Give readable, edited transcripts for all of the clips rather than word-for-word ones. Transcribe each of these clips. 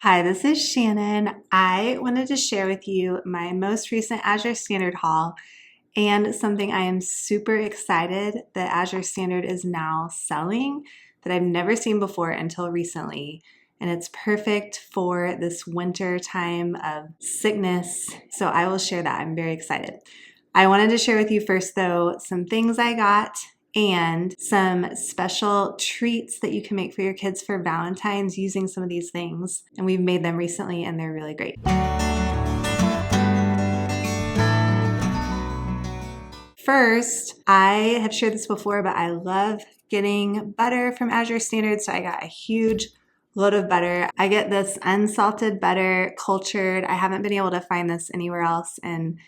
Hi, this is Shannon. I wanted to share with you my most recent Azure Standard haul and something I am super excited that Azure Standard is now selling that I've never seen before until recently. And it's perfect for this winter time of sickness. So I will share that. I'm very excited. I wanted to share with you first, though, some things I got and some special treats that you can make for your kids for Valentine's using some of these things. And we've made them recently and they're really great. First, I have shared this before, but I love getting butter from Azure Standard. So I got a huge load of butter. I get this unsalted butter, cultured. I haven't been able to find this anywhere else. And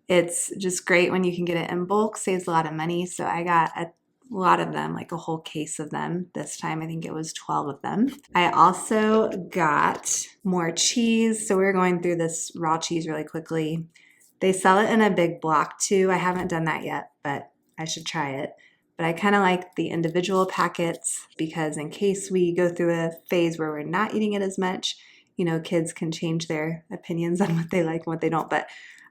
it's just great when you can get it in bulk, saves a lot of money. So I got a lot of them, like a whole case of them. This time I think it was 12 of them. I also got more cheese. So we were going through this raw cheese really quickly. They sell it in a big block too. I haven't done that yet, but I should try it. But I kind of like the individual packets because in case we go through a phase where we're not eating it as much, kids can change their opinions on what they like and what they don't. But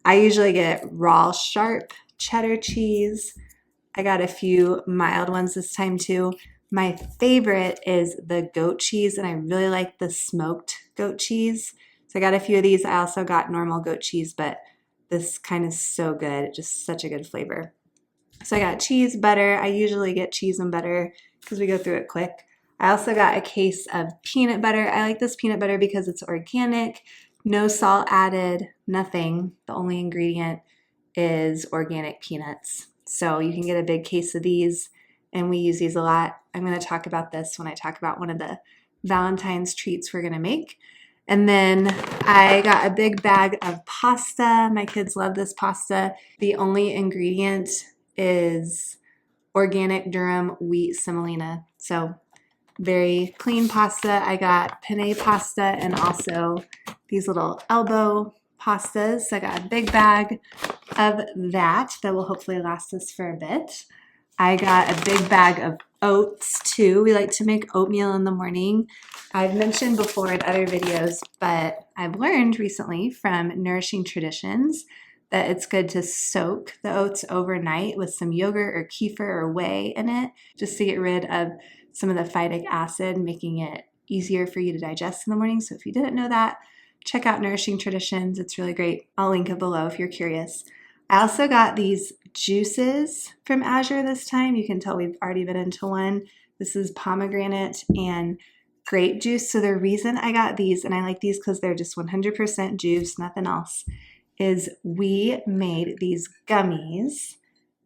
I usually get raw, sharp cheddar cheese. I got a few mild ones this time too. My favorite is the goat cheese, and I really like the smoked goat cheese. So I got a few of these. I also got normal goat cheese, but this kind is so good. Just such a good flavor. So I got cheese, butter. I usually get cheese and butter because we go through it quick. I also got a case of peanut butter. I like this peanut butter because it's organic, no salt added, nothing. The only ingredient is organic peanuts. So you can get a big case of these, and we use these a lot. I'm going to talk about this when I talk about one of the Valentine's treats we're going to make. And then I got a big bag of pasta. My kids love this pasta. The only ingredient is organic durum wheat semolina. So very clean pasta. I got penne pasta and also these little elbow pastas. So I got a big bag of that will hopefully last us for a bit. I got a big bag of oats too. We like to make oatmeal in the morning. I've mentioned before in other videos, but I've learned recently from Nourishing Traditions that it's good to soak the oats overnight with some yogurt or kefir or whey in it, just to get rid of some of the phytic acid, making it easier for you to digest in the morning. So if you didn't know that, check out Nourishing Traditions. It's really great. I'll link it below if you're curious. I also got these juices from Azure this time. You can tell we've already been into one. This is pomegranate and grape juice. So the reason I got these, and I like these because they're just 100% juice, nothing else, is we made these gummies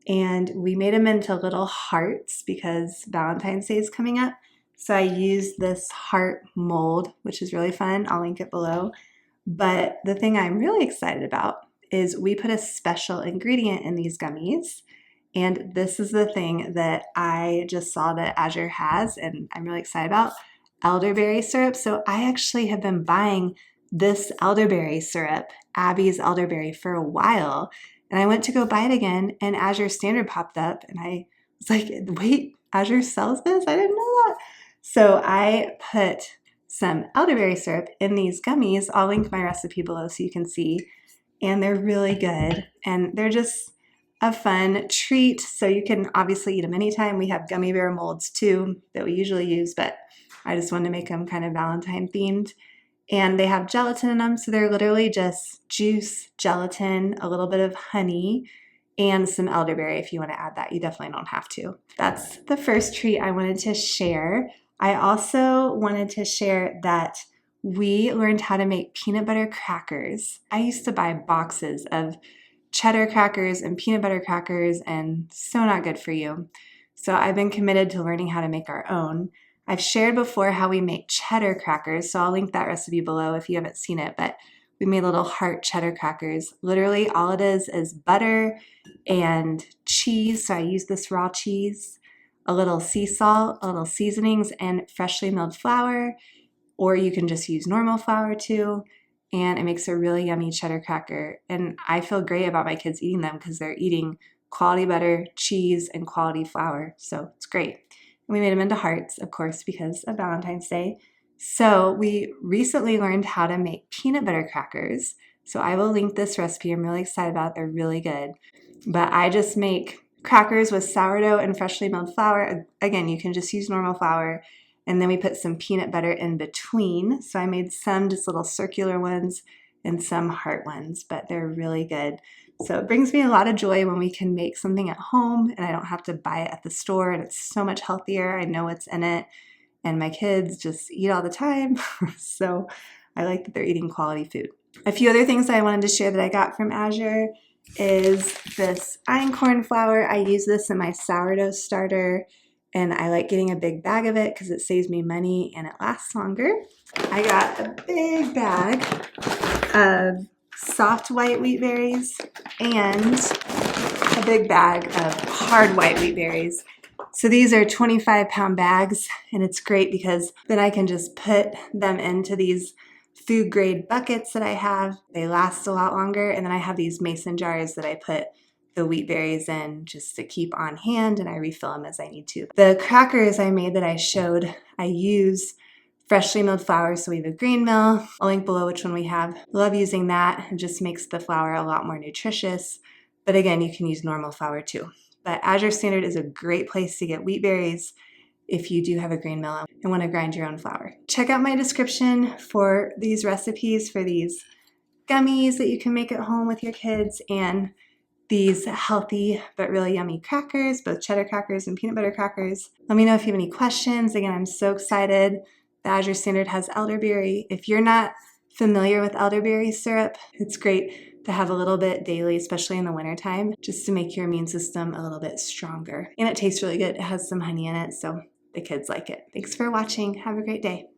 and we made them into little hearts because Valentine's Day is coming up. So I used this heart mold, which is really fun. I'll link it below. But the thing I'm really excited about is we put a special ingredient in these gummies. And this is the thing that I just saw that Azure has, and I'm really excited about, elderberry syrup. So I actually have been buying this elderberry syrup, Abby's elderberry, for a while. And I went to go buy it again, and Azure Standard popped up, and I was like, wait, Azure sells this? I didn't know that. So I put some elderberry syrup in these gummies. I'll link my recipe below so you can see. And they're really good. And they're just a fun treat. So you can obviously eat them anytime. We have gummy bear molds too that we usually use, but I just wanted to make them kind of Valentine themed. And they have gelatin in them. So they're literally just juice, gelatin, a little bit of honey, and some elderberry if you want to add that. You definitely don't have to. That's the first treat I wanted to share. I also wanted to share that we learned how to make peanut butter crackers. I used to buy boxes of cheddar crackers and peanut butter crackers, and so not good for you. So I've been committed to learning how to make our own. I've shared before how we make cheddar crackers, so I'll link that recipe below if you haven't seen it, but we made little heart cheddar crackers. Literally all it is butter and cheese. So I use this raw cheese, a little sea salt, a little seasonings, and freshly milled flour. Or you can just use normal flour too, and it makes a really yummy cheddar cracker. And I feel great about my kids eating them because they're eating quality butter, cheese, and quality flour. So it's great. And we made them into hearts, of course, because of Valentine's Day. So we recently learned how to make peanut butter crackers. So I will link this recipe. I'm really excited about it. They're really good. But I just make crackers with sourdough and freshly milled flour. Again, you can just use normal flour. And then we put some peanut butter in between. So I made some just little circular ones and some heart ones, but they're really good. So it brings me a lot of joy when we can make something at home and I don't have to buy it at the store, and it's so much healthier. I know what's in it, and my kids just eat all the time. So I like that they're eating quality food. A few other things I wanted to share that I got from Azure is this einkorn flour. I use this in my sourdough starter, and I like getting a big bag of it because it saves me money and it lasts longer. I got a big bag of soft white wheat berries and a big bag of hard white wheat berries. So these are 25-pound bags, and it's great because then I can just put them into these food grade buckets that I have. They last a lot longer, and then I have these mason jars that I put the wheat berries in just to keep on hand, and I refill them as I need to. The crackers I made that I showed, I use freshly milled flour, so we have a green mill. I'll link below which one we have. Love using that. It just makes the flour a lot more nutritious. But again, you can use normal flour too. But Azure Standard is a great place to get wheat berries if you do have a grain mill and want to grind your own flour. Check out my description for these recipes for these gummies that you can make at home with your kids and these healthy but really yummy crackers, both cheddar crackers and peanut butter crackers. Let me know if you have any questions. Again, I'm so excited. The Azure Standard has elderberry. If you're not familiar with elderberry syrup, it's great to have a little bit daily, especially in the wintertime, just to make your immune system a little bit stronger. And it tastes really good. It has some honey in it, so the kids like it. Thanks for watching. Have a great day.